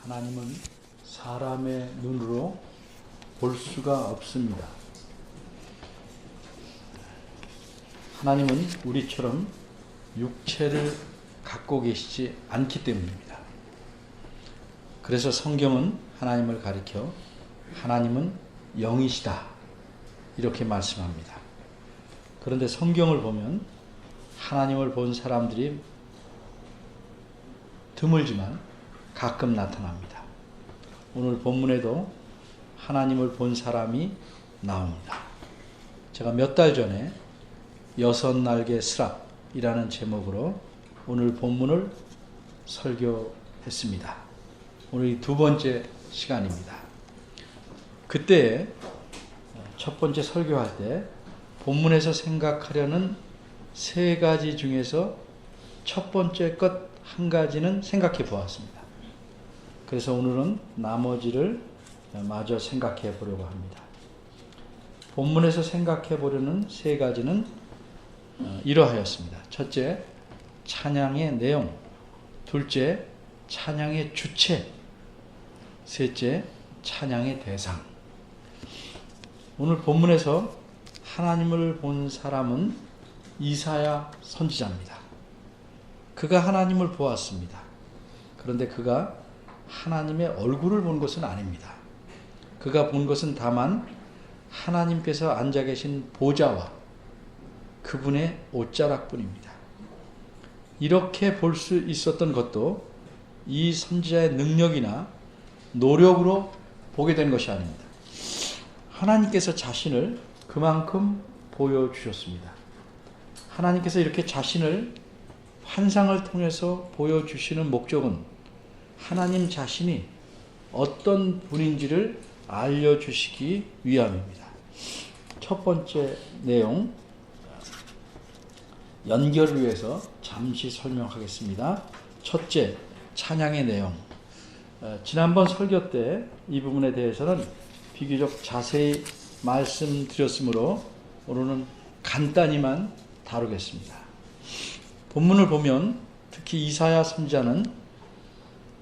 하나님은 사람의 눈으로 볼 수가 없습니다. 하나님은 우리처럼 육체를 갖고 계시지 않기 때문입니다. 그래서 성경은 하나님을 가리켜 하나님은 영이시다 이렇게 말씀합니다. 그런데 성경을 보면 하나님을 본 사람들이 드물지만 가끔 나타납니다. 오늘 본문에도 하나님을 본 사람이 나옵니다. 제가 몇 달 전에 6날개 스랍이라는 제목으로 오늘 본문을 설교했습니다. 오늘 두 번째 시간입니다. 그때 첫 번째 설교할 때 본문에서 생각하려는 세 가지 중에서 첫 번째 것 한 가지는 생각해 보았습니다. 그래서 오늘은 나머지를 마저 생각해 보려고 합니다. 본문에서 생각해 보려는 세 가지는 이러하였습니다. 첫째, 찬양의 내용. 둘째, 찬양의 주체. 셋째, 찬양의 대상. 오늘 본문에서 하나님을 본 사람은 이사야 선지자입니다. 그가 하나님을 보았습니다. 그런데 그가 하나님의 얼굴을 본 것은 아닙니다. 그가 본 것은 다만 하나님께서 앉아 계신 보좌와 그분의 옷자락뿐입니다. 이렇게 볼 수 있었던 것도 이 선지자의 능력이나 노력으로 보게 된 것이 아닙니다. 하나님께서 자신을 그만큼 보여주셨습니다. 하나님께서 이렇게 자신을 환상을 통해서 보여주시는 목적은 하나님 자신이 어떤 분인지를 알려주시기 위함입니다. 첫 번째 내용, 연결을 위해서 잠시 설명하겠습니다. 첫째, 찬양의 내용. 지난번 설교 때 이 부분에 대해서는 비교적 자세히 말씀드렸으므로 오늘은 간단히만 다루겠습니다. 본문을 보면 특히 이사야 선지자는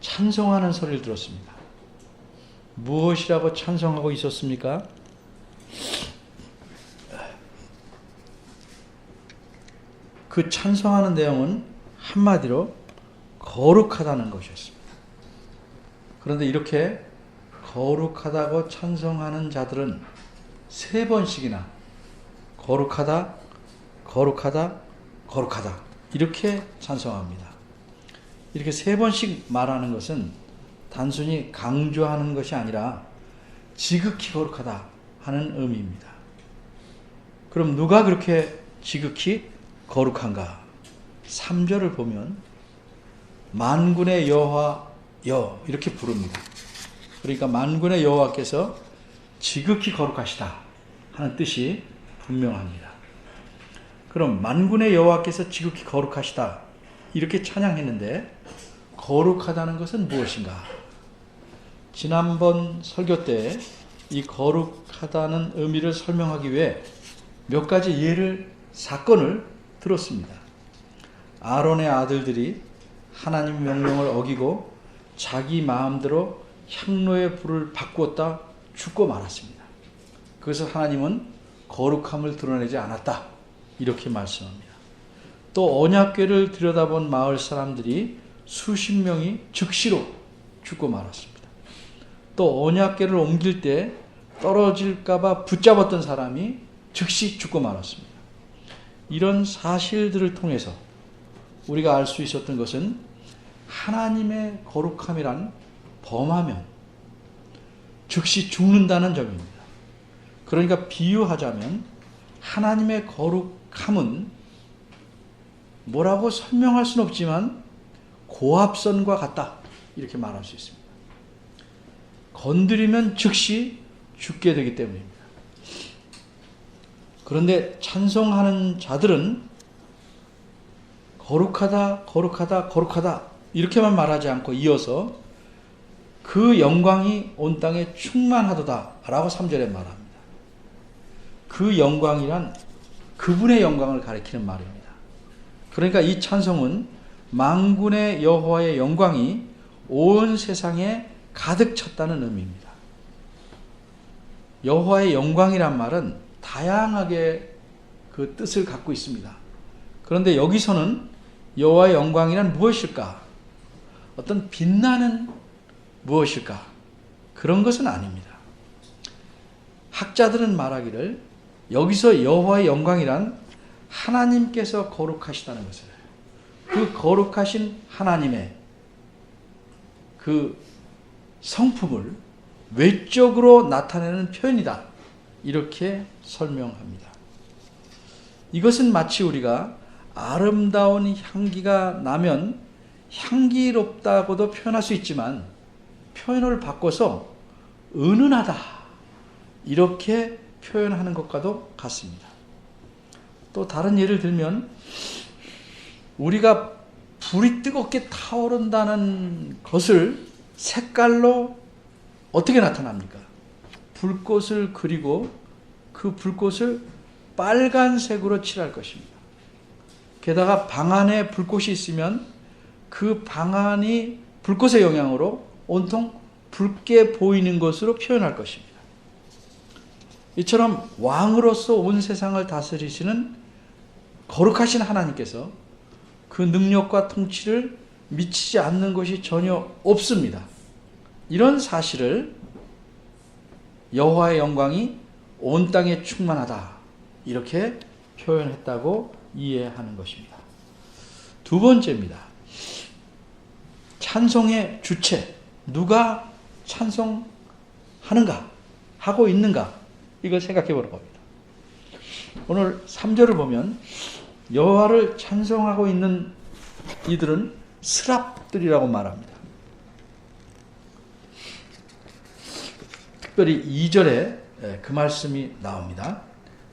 찬송하는 소리를 들었습니다. 무엇이라고 찬송하고 있었습니까? 그 찬송하는 내용은 한마디로 거룩하다는 것이었습니다. 그런데 이렇게 거룩하다고 찬송하는 자들은 세 번씩이나 거룩하다, 거룩하다, 거룩하다 이렇게 찬송합니다. 이렇게 세 번씩 말하는 것은 단순히 강조하는 것이 아니라 지극히 거룩하다 하는 의미입니다. 그럼 누가 그렇게 지극히 거룩한가? 3절을 보면 만군의 여호와여 이렇게 부릅니다. 그러니까 만군의 여호와께서 지극히 거룩하시다 하는 뜻이 분명합니다. 그럼 만군의 여호와께서 지극히 거룩하시다 이렇게 찬양했는데 거룩하다는 것은 무엇인가? 지난번 설교 때 이 거룩하다는 의미를 설명하기 위해 몇 가지 사건을 들었습니다. 아론의 아들들이 하나님의 명령을 어기고 자기 마음대로 향로의 불을 바꾸었다 죽고 말았습니다. 그래서 하나님은 거룩함을 드러내지 않았다 이렇게 말씀합니다. 또 언약궤를 들여다본 마을 사람들이 수십 명이 즉시로 죽고 말았습니다. 또 언약궤를 옮길 때 떨어질까봐 붙잡았던 사람이 즉시 죽고 말았습니다. 이런 사실들을 통해서 우리가 알 수 있었던 것은 하나님의 거룩함이란 범하면 즉시 죽는다는 점입니다. 그러니까 비유하자면 하나님의 거룩함은 뭐라고 설명할 수는 없지만 고압선과 같다 이렇게 말할 수 있습니다. 건드리면 즉시 죽게 되기 때문입니다. 그런데 찬송하는 자들은 거룩하다, 거룩하다, 거룩하다 이렇게만 말하지 않고 이어서 그 영광이 온 땅에 충만하도다 라고 3절에 말합니다. 그 영광이란 그분의 영광을 가리키는 말입니다. 그러니까 이 찬송은 만군의 여호와의 영광이 온 세상에 가득 찼다는 의미입니다. 여호와의 영광이란 말은 다양하게 그 뜻을 갖고 있습니다. 그런데 여기서는 여호와의 영광이란 무엇일까? 어떤 빛나는 무엇일까? 그런 것은 아닙니다. 학자들은 말하기를 여기서 여호와의 영광이란 하나님께서 거룩하시다는 것을, 그 거룩하신 하나님의 그 성품을 외적으로 나타내는 표현이다, 이렇게 설명합니다. 이것은 마치 우리가 아름다운 향기가 나면 향기롭다고도 표현할 수 있지만 표현을 바꿔서 은은하다, 이렇게 표현하는 것과도 같습니다. 또 다른 예를 들면 우리가 불이 뜨겁게 타오른다는 것을 색깔로 어떻게 나타납니까? 불꽃을 그리고 그 불꽃을 빨간색으로 칠할 것입니다. 게다가 방 안에 불꽃이 있으면 그 방 안이 불꽃의 영향으로 온통 붉게 보이는 것으로 표현할 것입니다. 이처럼 왕으로서 온 세상을 다스리시는 거룩하신 하나님께서 그 능력과 통치를 미치지 않는 것이 전혀 없습니다. 이런 사실을 여호와의 영광이 온 땅에 충만하다, 이렇게 표현했다고 이해하는 것입니다. 두 번째입니다. 찬송의 주체, 누가 찬송하는가, 하고 있는가, 이걸 생각해 보는 겁니다. 오늘 3절을 보면 여호와를 찬송하고 있는 이들은 스랍들이라고 말합니다. 특별히 2절에 그 말씀이 나옵니다.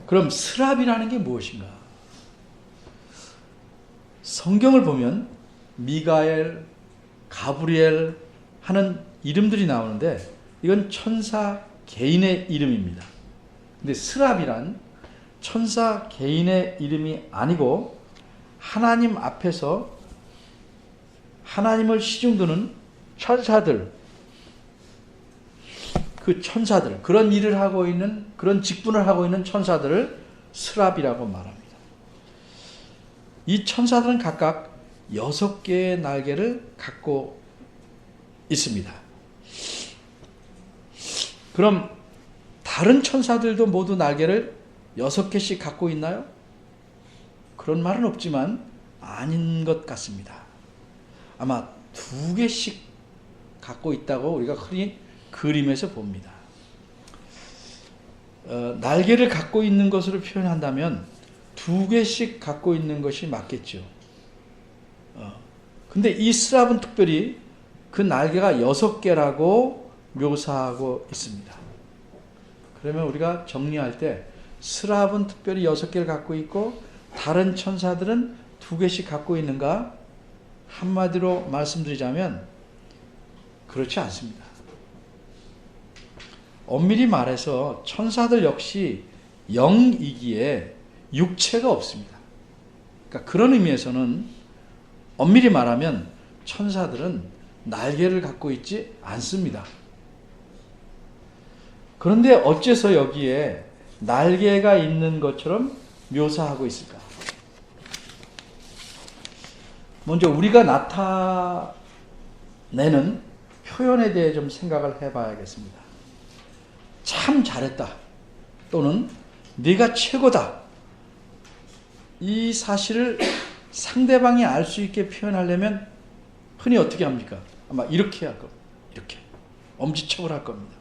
그럼 스랍이라는 게 무엇인가? 성경을 보면 미가엘, 가브리엘 하는 이름들이 나오는데 이건 천사 개인의 이름입니다. 근데 스랍이란 천사 개인의 이름이 아니고 하나님 앞에서 하나님을 시중드는 천사들, 그 천사들, 그런 일을 하고 있는, 그런 직분을 하고 있는 천사들을 스랍이라고 말합니다. 이 천사들은 각각 6개의 날개를 갖고 있습니다. 그럼 다른 천사들도 모두 날개를 6개씩 갖고 있나요? 그런 말은 없지만 아닌 것 같습니다. 아마 2개씩 갖고 있다고 우리가 흔히 그림에서 봅니다. 날개를 갖고 있는 것으로 표현한다면 2개씩 갖고 있는 것이 맞겠죠. 근데 이 스랍은 특별히 그 날개가 6개라고 묘사하고 있습니다. 그러면 우리가 정리할 때 스랍은 특별히 6개를 갖고 있고 다른 천사들은 2개씩 갖고 있는가? 한마디로 말씀드리자면 그렇지 않습니다. 엄밀히 말해서 천사들 역시 영이기에 육체가 없습니다. 그러니까 그런 의미에서는 엄밀히 말하면 천사들은 날개를 갖고 있지 않습니다. 그런데 어째서 여기에 날개가 있는 것처럼 묘사하고 있을까? 먼저 우리가 나타내는 표현에 대해 좀 생각을 해봐야겠습니다. 참 잘했다, 또는 네가 최고다, 이 사실을 상대방이 알 수 있게 표현하려면 흔히 어떻게 합니까? 아마 이렇게 할 겁니다. 이렇게 엄지척을 할 겁니다.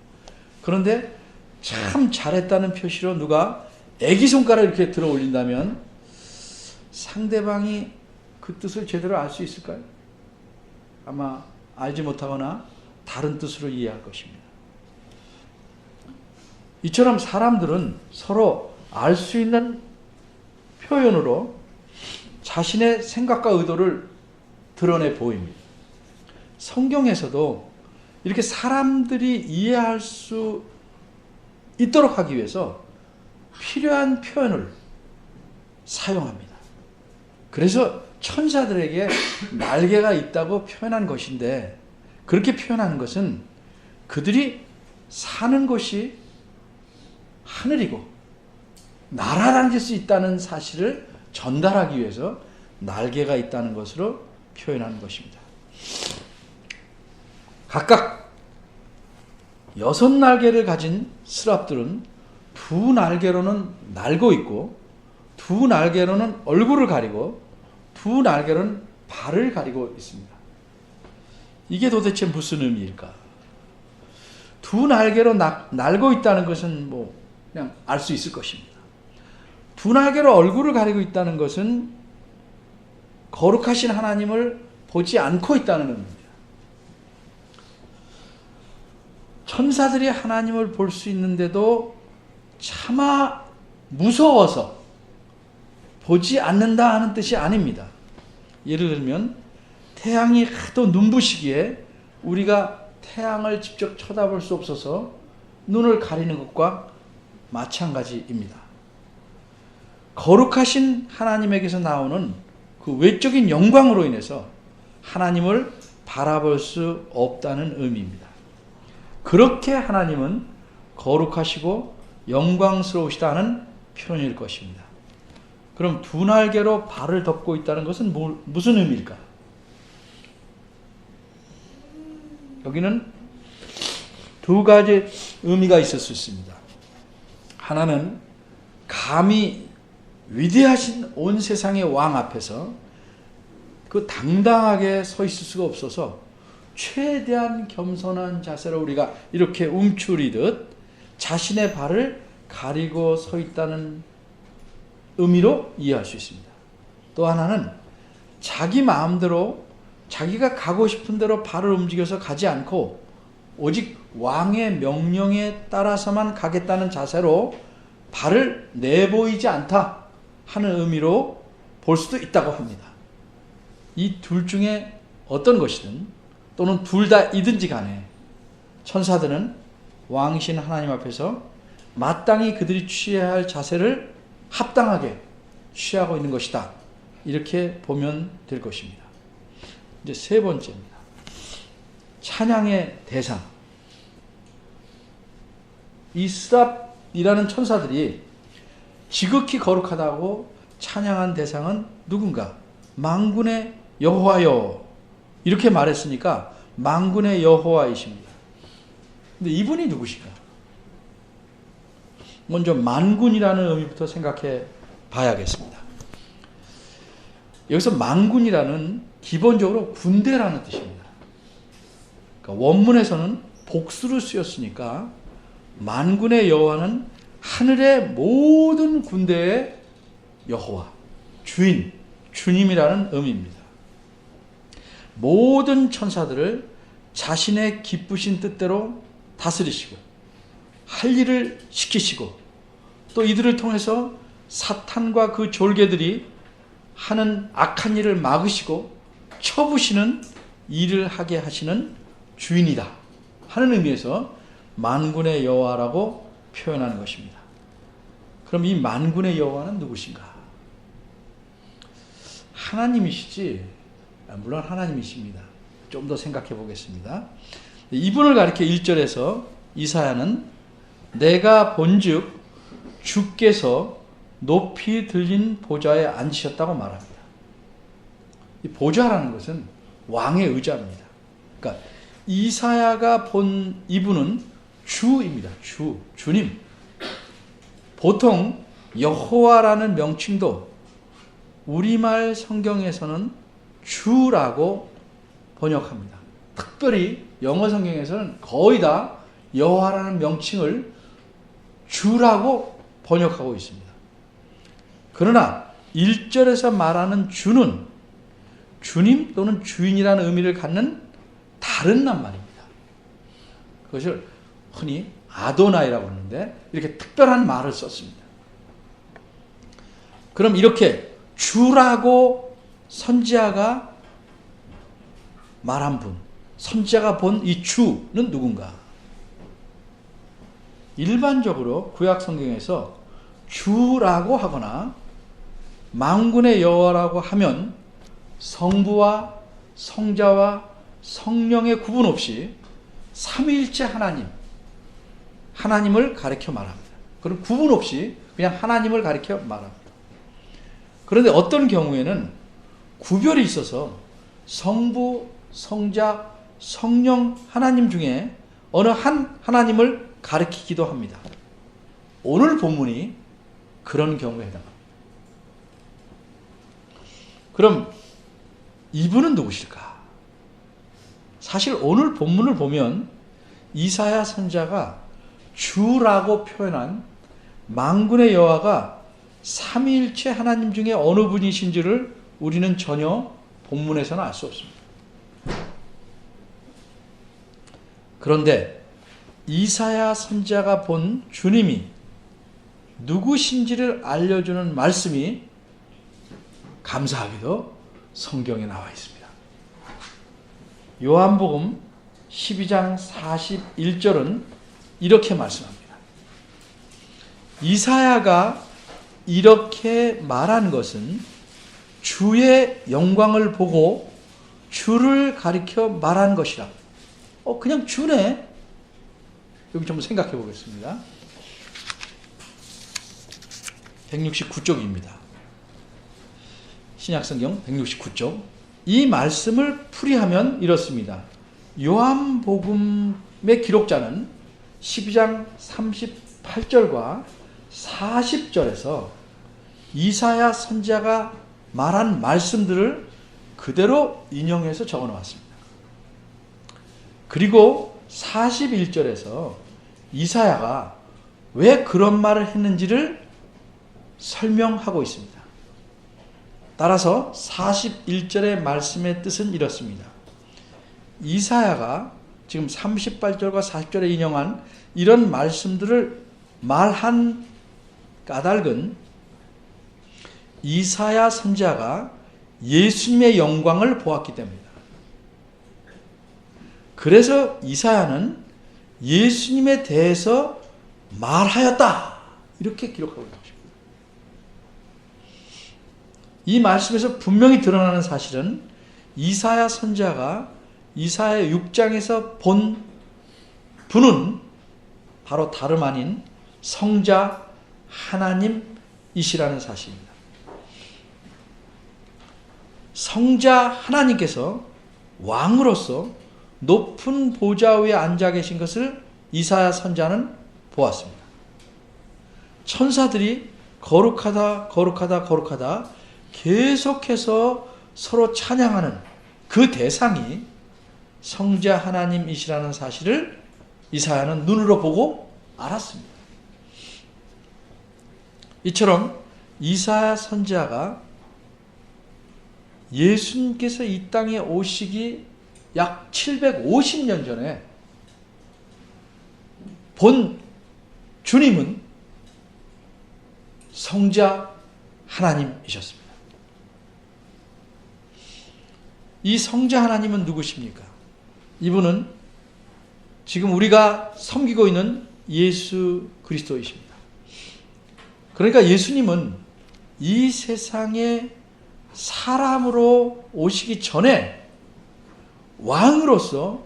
그런데 참 잘했다는 표시로 누가 애기 손가락을 이렇게 들어 올린다면 상대방이 그 뜻을 제대로 알 수 있을까요? 아마 알지 못하거나 다른 뜻으로 이해할 것입니다. 이처럼 사람들은 서로 알 수 있는 표현으로 자신의 생각과 의도를 드러내 보입니다. 성경에서도 이렇게 사람들이 이해할 수 있도록 하기 위해서 필요한 표현을 사용합니다. 그래서 천사들에게 날개가 있다고 표현한 것인데, 그렇게 표현하는 것은 그들이 사는 곳이 하늘이고 날아다닐 수 있다는 사실을 전달하기 위해서 날개가 있다는 것으로 표현하는 것입니다. 각각 6날개를 가진 스랍들은 2날개로는 날고 있고 2날개로는 얼굴을 가리고 2날개로는 발을 가리고 있습니다. 이게 도대체 무슨 의미일까? 2날개로 날고 있다는 것은 그냥 알 수 있을 것입니다. 2날개로 얼굴을 가리고 있다는 것은 거룩하신 하나님을 보지 않고 있다는 의미입니다. 천사들이 하나님을 볼 수 있는데도 차마 무서워서 보지 않는다 하는 뜻이 아닙니다. 예를 들면 태양이 하도 눈부시기에 우리가 태양을 직접 쳐다볼 수 없어서 눈을 가리는 것과 마찬가지입니다. 거룩하신 하나님에게서 나오는 그 외적인 영광으로 인해서 하나님을 바라볼 수 없다는 의미입니다. 그렇게 하나님은 거룩하시고 영광스러우시다는 표현일 것입니다. 그럼 2날개로 발을 덮고 있다는 것은 무슨 의미일까? 여기는 2가지 의미가 있을 수 있습니다. 하나는 감히 위대하신 온 세상의 왕 앞에서 그 당당하게 서 있을 수가 없어서 최대한 겸손한 자세로 우리가 이렇게 움츠리듯 자신의 발을 가리고 서 있다는 의미로 이해할 수 있습니다. 또 하나는 자기 마음대로 자기가 가고 싶은 대로 발을 움직여서 가지 않고 오직 왕의 명령에 따라서만 가겠다는 자세로 발을 내보이지 않다 하는 의미로 볼 수도 있다고 합니다. 이 둘 중에 어떤 것이든 또는 둘 다이든지 간에 천사들은 왕이신 하나님 앞에서 마땅히 그들이 취해야 할 자세를 합당하게 취하고 있는 것이다. 이렇게 보면 될 것입니다. 이제 3번째입니다. 찬양의 대상. 이 스랍이라는 천사들이 지극히 거룩하다고 찬양한 대상은 누군가? 만군의 여호와여. 이렇게 말했으니까 만군의 여호와이십니다. 근데 이분이 누구실까? 먼저 만군이라는 의미부터 생각해 봐야겠습니다. 여기서 만군이라는 기본적으로 군대라는 뜻입니다. 그러니까 원문에서는 복수로 쓰였으니까 만군의 여호와는 하늘의 모든 군대의 여호와, 주인, 주님이라는 의미입니다. 모든 천사들을 자신의 기쁘신 뜻대로 다스리시고 할 일을 시키시고 또 이들을 통해서 사탄과 그 졸개들이 하는 악한 일을 막으시고 쳐부시는 일을 하게 하시는 주인이다 하는 의미에서 만군의 여호와라고 표현하는 것입니다. 그럼 이 만군의 여호와는 누구신가? 하나님이시지, 물론 하나님이십니다. 좀 더 생각해 보겠습니다. 이분을 가리켜 1절에서 이사야는 내가 본즉 주께서 높이 들린 보좌에 앉으셨다고 말합니다. 이 보좌라는 것은 왕의 의자입니다. 그러니까 이사야가 본 이분은 주입니다. 주님. 보통 여호와라는 명칭도 우리말 성경에서는 주라고 번역합니다. 특별히 영어 성경에서는 거의 다 여호와라는 명칭을 주라고 번역하고 있습니다. 그러나 1절에서 말하는 주는 주님 또는 주인이라는 의미를 갖는 다른 낱말입니다. 그것을 흔히 아도나이라고 하는데 이렇게 특별한 말을 썼습니다. 그럼 이렇게 주라고 선지자가 말한 분, 선지자가 본 이 주는 누군가? 일반적으로 구약 성경에서 주라고 하거나 만군의 여호와라고 하면 성부와 성자와 성령의 구분 없이 삼위일체 하나님을 가리켜 말합니다. 그럼 구분 없이 그냥 하나님을 가리켜 말합니다. 그런데 어떤 경우에는 구별이 있어서 성부, 성자, 성령 하나님 중에 어느 한 하나님을 가리키기도 합니다. 오늘 본문이 그런 경우에 해당합니다. 그럼 이분은 누구실까? 사실 오늘 본문을 보면 이사야 선지자가 주라고 표현한 만군의 여호와가 삼위일체 하나님 중에 어느 분이신지를 우리는 전혀 본문에서는 알 수 없습니다. 그런데 이사야 선지자가 본 주님이 누구신지를 알려주는 말씀이 감사하게도 성경에 나와 있습니다. 요한복음 12장 41절은 이렇게 말씀합니다. 이사야가 이렇게 말한 것은 주의 영광을 보고 주를 가리켜 말한 것이라. 그냥 주네. 여기 좀 생각해 보겠습니다. 169쪽입니다. 신약성경 169쪽. 이 말씀을 풀이하면 이렇습니다. 요한복음의 기록자는 12장 38절과 40절에서 이사야 선지자가 말한 말씀들을 그대로 인용해서 적어 놓았습니다. 그리고 41절에서 이사야가 왜 그런 말을 했는지를 설명하고 있습니다. 따라서 41절의 말씀의 뜻은 이렇습니다. 이사야가 지금 38절과 40절에 인용한 이런 말씀들을 말한 까닭은 이사야 선지자가 예수님의 영광을 보았기 때문입니다. 그래서 이사야는 예수님에 대해서 말하였다. 이렇게 기록하고 있는 것입니다. 이 말씀에서 분명히 드러나는 사실은 이사야 선지자가 이사야 6장에서 본 분은 바로 다름 아닌 성자 하나님이시라는 사실입니다. 성자 하나님께서 왕으로서 높은 보좌 위에 앉아 계신 것을 이사야 선지자는 보았습니다. 천사들이 거룩하다 거룩하다 거룩하다 계속해서 서로 찬양하는 그 대상이 성자 하나님이시라는 사실을 이사야는 눈으로 보고 알았습니다. 이처럼 이사야 선지자가 예수님께서 이 땅에 오시기 약 750년 전에 본 주님은 성자 하나님이셨습니다. 이 성자 하나님은 누구십니까? 이분은 지금 우리가 섬기고 있는 예수 그리스도이십니다. 그러니까 예수님은 이 세상에 사람으로 오시기 전에 왕으로서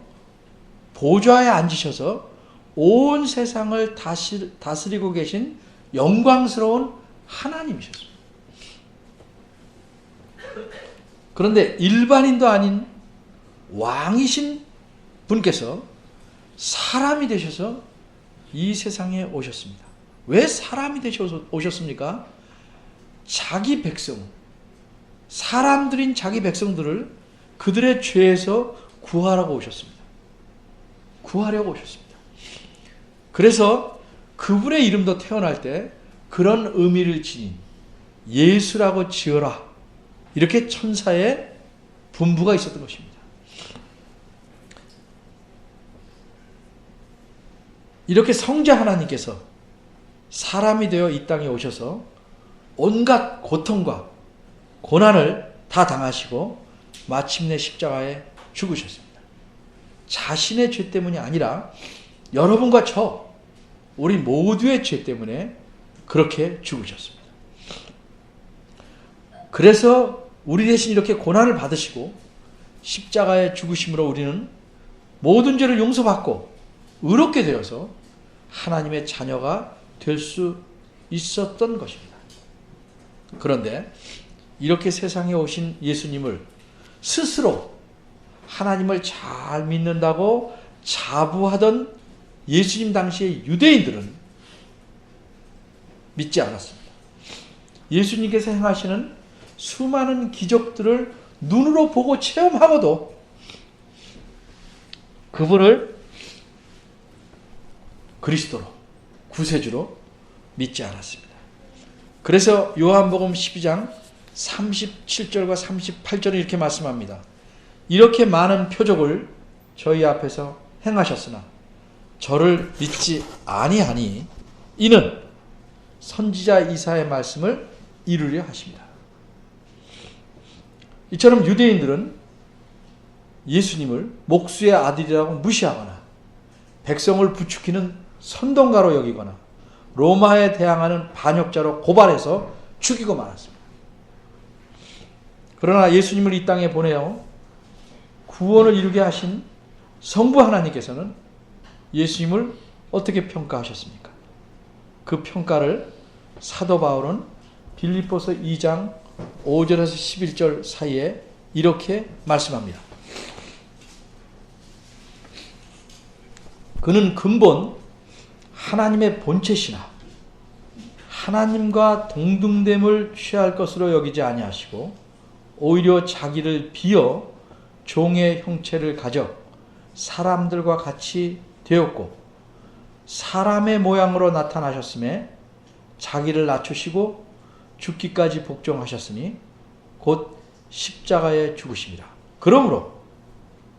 보좌에 앉으셔서 온 세상을 다스리고 계신 영광스러운 하나님이셨습니다. 그런데 일반인도 아닌 왕이신 분께서 사람이 되셔서 이 세상에 오셨습니다. 왜 사람이 되셔서 오셨습니까? 자기 백성, 사람들인 자기 백성들을 그들의 죄에서 구하라고 오셨습니다. 구하려고 오셨습니다. 그래서 그분의 이름도 태어날 때 그런 의미를 지닌 예수라고 지어라. 이렇게 천사의 분부가 있었던 것입니다. 이렇게 성자 하나님께서 사람이 되어 이 땅에 오셔서 온갖 고통과 고난을 다 당하시고 마침내 십자가에 죽으셨습니다. 자신의 죄 때문이 아니라 여러분과 저, 우리 모두의 죄 때문에 그렇게 죽으셨습니다. 그래서 우리 대신 이렇게 고난을 받으시고 십자가에 죽으심으로 우리는 모든 죄를 용서받고 의롭게 되어서 하나님의 자녀가 될 수 있었던 것입니다. 그런데 이렇게 세상에 오신 예수님을 스스로 하나님을 잘 믿는다고 자부하던 예수님 당시의 유대인들은 믿지 않았습니다. 예수님께서 행하시는 수많은 기적들을 눈으로 보고 체험하고도 그분을 그리스도로, 구세주로 믿지 않았습니다. 그래서 요한복음 12장 37절과 38절은 이렇게 말씀합니다. 이렇게 많은 표적을 저희 앞에서 행하셨으나 저를 믿지 아니하니 이는 선지자 이사야의 말씀을 이루려 하십니다. 이처럼 유대인들은 예수님을 목수의 아들이라고 무시하거나 백성을 부추기는 선동가로 여기거나 로마에 대항하는 반역자로 고발해서 죽이고 말았습니다. 그러나 예수님을 이 땅에 보내어 구원을 이루게 하신 성부 하나님께서는 예수님을 어떻게 평가하셨습니까? 그 평가를 사도 바울은 빌립보서 2장 5절에서 11절 사이에 이렇게 말씀합니다. 그는 근본 하나님의 본체시나 하나님과 동등됨을 취할 것으로 여기지 아니하시고 오히려 자기를 비어 종의 형체를 가져 사람들과 같이 되었고 사람의 모양으로 나타나셨음에 자기를 낮추시고 죽기까지 복종하셨으니 곧 십자가에 죽으심이라. 그러므로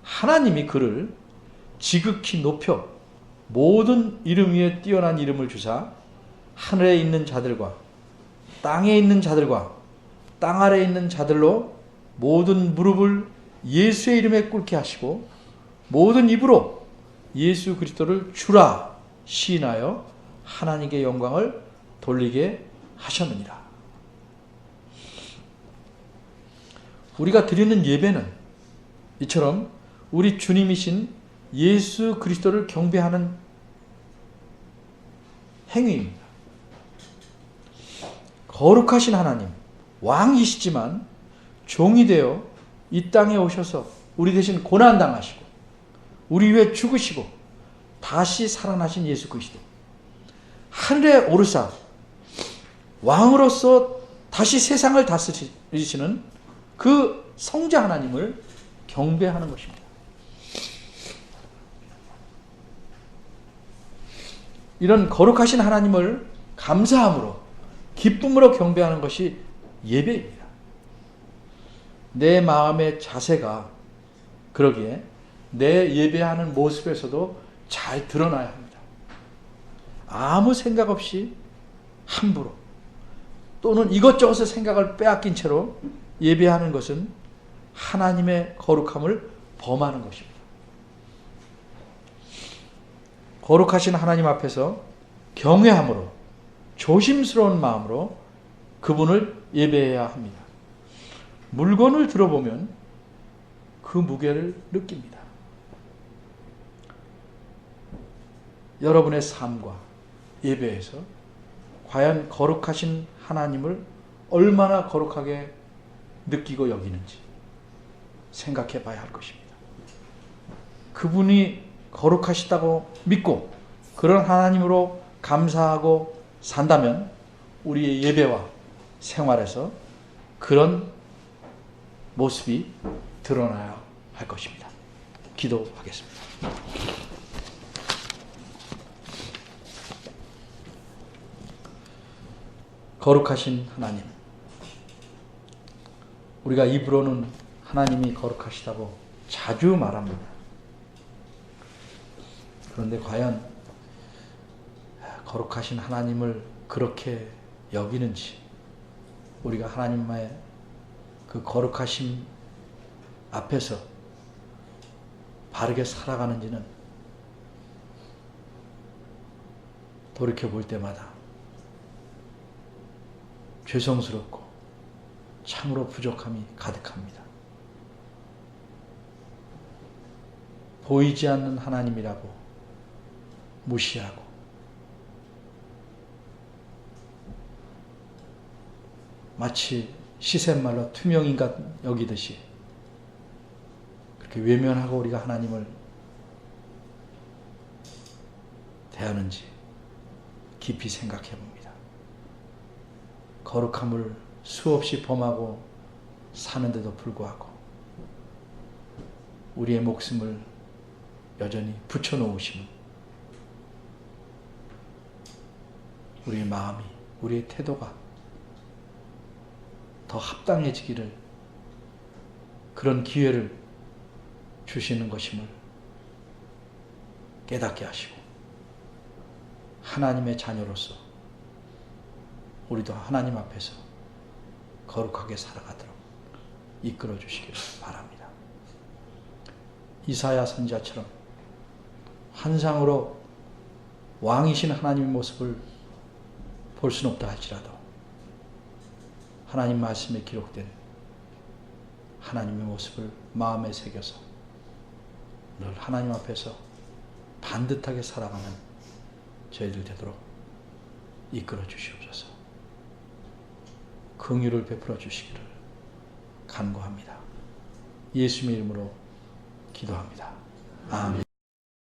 하나님이 그를 지극히 높여 모든 이름 위에 뛰어난 이름을 주사 하늘에 있는 자들과 땅에 있는 자들과 땅 아래에 있는 자들로 모든 무릎을 예수의 이름에 꿇게 하시고 모든 입으로 예수 그리스도를 주라 시인하여 하나님께 영광을 돌리게 하셨느니라. 우리가 드리는 예배는 이처럼 우리 주님이신 예수 그리스도를 경배하는 행위입니다. 거룩하신 하나님, 왕이시지만 종이 되어 이 땅에 오셔서 우리 대신 고난당하시고 우리 위해 죽으시고 다시 살아나신 예수 그리스도, 하늘에 오르사 왕으로서 다시 세상을 다스리시는 그 성자 하나님을 경배하는 것입니다. 이런 거룩하신 하나님을 감사함으로 기쁨으로 경배하는 것이 예배입니다. 내 마음의 자세가 그러기에 내 예배하는 모습에서도 잘 드러나야 합니다. 아무 생각 없이 함부로 또는 이것저것의 생각을 빼앗긴 채로 예배하는 것은 하나님의 거룩함을 범하는 것입니다. 거룩하신 하나님 앞에서 경외함으로 조심스러운 마음으로 그분을 예배해야 합니다. 물건을 들어보면 그 무게를 느낍니다. 여러분의 삶과 예배에서 과연 거룩하신 하나님을 얼마나 거룩하게 느끼고 여기는지 생각해 봐야 할 것입니다. 그분이 거룩하시다고 믿고 그런 하나님으로 감사하고 산다면 우리의 예배와 생활에서 그런 모습이 드러나야 할 것입니다. 기도하겠습니다. 거룩하신 하나님, 우리가 입으로는 하나님이 거룩하시다고 자주 말합니다. 그런데 과연 거룩하신 하나님을 그렇게 여기는지, 우리가 하나님의 그 거룩하심 앞에서 바르게 살아가는지는 돌이켜볼 때마다 죄송스럽고 참으로 부족함이 가득합니다. 보이지 않는 하나님이라고 무시하고 마치 시샘말로 투명인간 여기듯이 그렇게 외면하고 우리가 하나님을 대하는지 깊이 생각해 봅니다. 거룩함을 수없이 범하고 사는데도 불구하고 우리의 목숨을 여전히 붙여놓으시는 우리의 마음이, 우리의 태도가 더 합당해지기를 그런 기회를 주시는 것임을 깨닫게 하시고 하나님의 자녀로서 우리도 하나님 앞에서 거룩하게 살아가도록 이끌어 주시기를 바랍니다. 이사야 선지자처럼 환상으로 왕이신 하나님의 모습을 볼 수는 없다 할지라도 하나님 말씀에 기록된 하나님의 모습을 마음에 새겨서 늘 하나님 앞에서 반듯하게 살아가는 저희들 되도록 이끌어 주시옵소서. 긍휼을 베풀어 주시기를 간구합니다. 예수님의 이름으로 기도합니다. 아멘.